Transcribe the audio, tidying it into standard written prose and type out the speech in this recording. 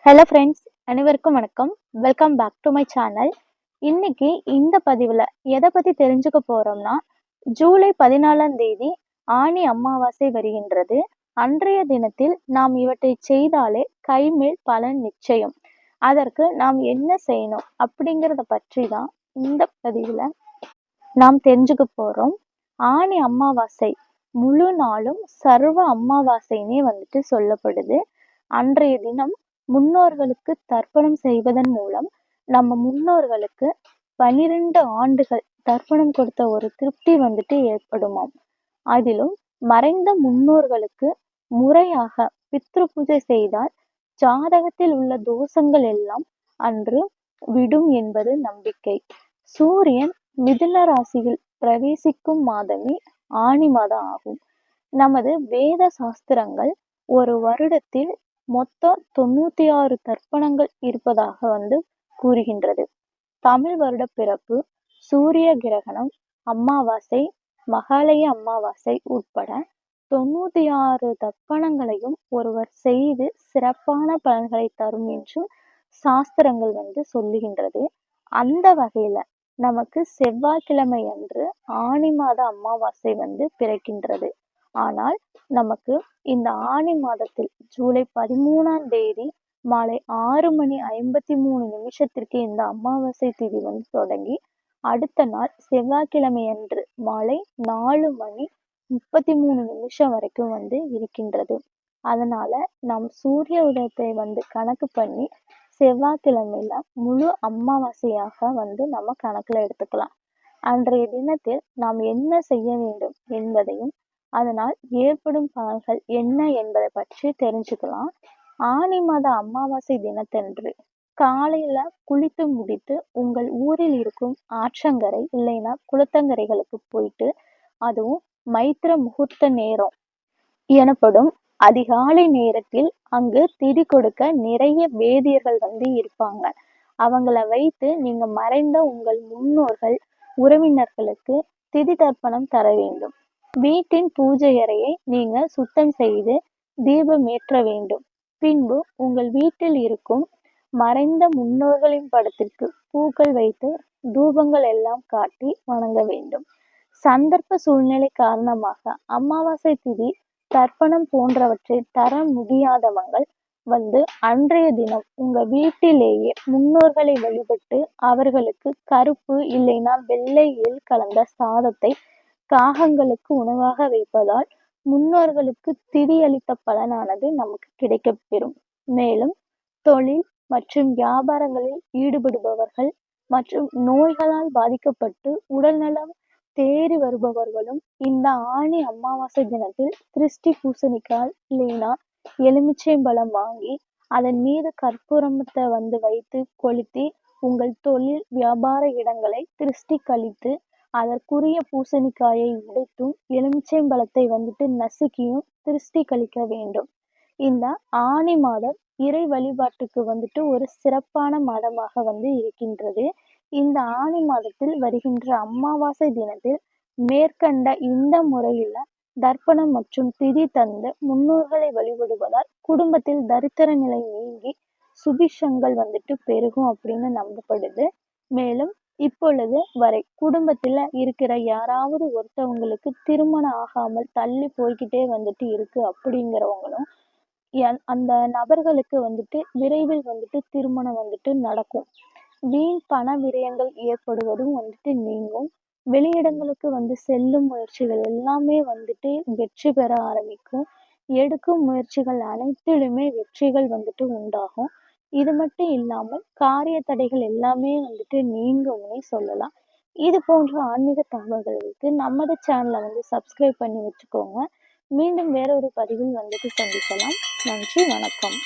Hello friends, அனைவருக்கும் வணக்கம். Welcome back to my channel. இன்னைக்கு இந்த பதிவில் எதை பற்றி தெரிஞ்சுக்க போகிறோம்னா, ஜூலை 14ஆம் தேதி ஆனி அமாவாசை வருகின்றது. அன்றைய தினத்தில் நாம் இவற்றை செய்தாலே கைமேல் பலன் நிச்சயம். அதற்கு நாம் என்ன செய்யணும் அப்படிங்கிறத பற்றி தான் இந்த பதிவில் நாம் தெரிஞ்சுக்க போகிறோம். ஆனி அமாவாசை முழு நாளும் சர்வ அமாவாசைன்னே சொல்லப்படுது. அன்றைய தினம் முன்னோர்களுக்கு தர்ப்பணம் செய்வதன் மூலம் நம்ம முன்னோர்களுக்கு 12 ஆண்டுகள் தர்ப்பணம் கொடுத்த ஒரு திருப்தி ஏற்படுமாம். அதிலும் மறைந்த முன்னோர்களுக்கு முறையாக பித்ரு பூஜை செய்தால் ஜாதகத்தில் உள்ள தோஷங்கள் எல்லாம் அன்று விடும் என்பது நம்பிக்கை. சூரியன் மிதுன ராசியில் பிரவேசிக்கும் மாதமே ஆனி மாதம் ஆகும். நமது வேத சாஸ்திரங்கள் ஒரு வருடத்தில் மொத்தம் 96 தர்ப்பணங்கள் இருப்பதாக கூறுகின்றது. தமிழ் வருட பிறப்பு, சூரிய கிரகணம், அமாவாசை, மகாலய அமாவாசை உட்பட 96 தர்ப்பணங்களையும் ஒருவர் செய்து சிறப்பான பலன்களை தரும் என்றும் சாஸ்திரங்கள் சொல்லுகின்றது. அந்த வகையில நமக்கு செவ்வாய்க்கிழமை அன்று ஆனி மாத அமாவாசை பிறக்கின்றது. ஆனால் நமக்கு இந்த ஆனி மாதத்தில் ஜூலை 13ஆம் தேதி மாலை 6:53 இந்த அமாவாசை திதி தொடங்கி அடுத்த நாள் செவ்வாய்க்கிழமை அன்று மாலை 4:33 வரைக்கும் இருக்கின்றது. அதனால நாம் சூரிய உதயத்தை கணக்கு பண்ணி செவ்வாய்க்கிழமையில முழு அமாவாசையாக நம்ம கணக்குல எடுத்துக்கலாம். அன்றைய தினத்தில் நாம் என்ன செய்ய வேண்டும் என்பதையும் அதனால் ஏற்படும் பலன்கள் என்ன என்பதை பற்றி தெரிஞ்சுக்கலாம். ஆனி மாத அமாவாசை தினத்தன்று காலையில குளித்து முடித்து உங்கள் ஊரில் இருக்கும் ஆற்றங்கரை இல்லைன்னா குளத்தங்கரைகளுக்கு போயிட்டு, அதுவும் மைத்திர முகூர்த்த நேரம் எனப்படும் அதிகாலை நேரத்தில் அங்கு திதி கொடுக்க நிறைய வேதியர்கள் இருப்பாங்க. அவங்கள வைத்து நீங்க மறைந்த உங்கள் முன்னோர்கள் உறவினர்களுக்கு திதி தர்ப்பணம் தர வேண்டும். வீட்டின் பூஜை அறையை நீங்க சுத்தம் செய்து தீபம் ஏற்ற வேண்டும். பின்பு உங்கள் வீட்டில் இருக்கும் மறைந்த முன்னோர்களின் படத்திற்கு பூக்கள் வைத்து தூபங்கள் எல்லாம் காட்டி வணங்க வேண்டும். சந்தர்ப்ப சூழ்நிலை காரணமாக அமாவாசை திதி தர்ப்பணம் போன்றவற்றை தர முடியாதவங்கள் அன்றைய தினம் உங்க வீட்டிலேயே முன்னோர்களை வழிபட்டு அவர்களுக்கு கருப்பு இல்லைன்னா வெள்ளை எள் கலந்த சாதத்தை காகங்களுக்கு உணவாக வைப்பதால் முன்னோர்களுக்கு திதி அளித்த பலனானது நமக்கு கிடைக்கப்பெறும். மேலும் தொழில் மற்றும் வியாபாரங்களில் ஈடுபடுபவர்கள் மற்றும் நோய்களால் பாதிக்கப்பட்டு உடல்நலம் தேறி வருபவர்களும் இந்த ஆனி அமாவாசை தினத்தில் திருஷ்டி பூசணிக்காய் இல்லைன்னா எலுமிச்சைம்பழம் வாங்கி அதன் மீது கற்பூரத்தை வைத்து கொளுத்தி உங்கள் தொழில் வியாபார இடங்களை திருஷ்டி கழித்து அதற்குரிய பூசணிக்காயை உடைத்தும் எலுமிச்சைம்பழத்தை நசுக்கியும் திருஷ்டி கழிக்க வேண்டும். இந்த ஆனி மாதம் இறை வழிபாட்டுக்கு ஒரு சிறப்பான மாதமாக இருக்கின்றது. இந்த ஆனி மாதத்தில் வருகின்ற அமாவாசை தினத்தில் மேற்கண்ட இந்த முறையில தர்ப்பணம் மற்றும் திதி தந்து முன்னோர்களை வழிபடுவதால் குடும்பத்தில் தரித்திர நிலை நீங்கி சுபிஷங்கள் பெருகும் அப்படின்னு நம்பப்படுது. மேலும் இப்பொழுது வரை குடும்பத்துல இருக்கிற யாராவது ஒருத்தவங்களுக்கு திருமணம் ஆகாமல் தள்ளி போய்கிட்டே இருக்கு அப்படிங்கிறவங்களும் அந்த நபர்களுக்கு விரைவில் திருமணம் நடக்கும். வீண் பண விரயங்கள் ஏற்படுவதும் நீங்கும். வெளியிடங்களுக்கு செல்லும் முயற்சிகள் எல்லாமே வெற்றி பெற ஆரம்பிக்கும். எடுக்கும் முயற்சிகள் அனைத்திலுமே வெற்றிகள் உண்டாகும். இது மட்டும் இல்லாமல் காரிய தடைகள் எல்லாமே நீங்கும்னே சொல்லலாம். இது போன்ற ஆன்மீக தகவல்களுக்கு நமது சேனலை சப்ஸ்கிரைப் பண்ணி வச்சுக்கோங்க. மீண்டும் வேற ஒரு பதிவில் சந்திக்கலாம். நன்றி, வணக்கம்.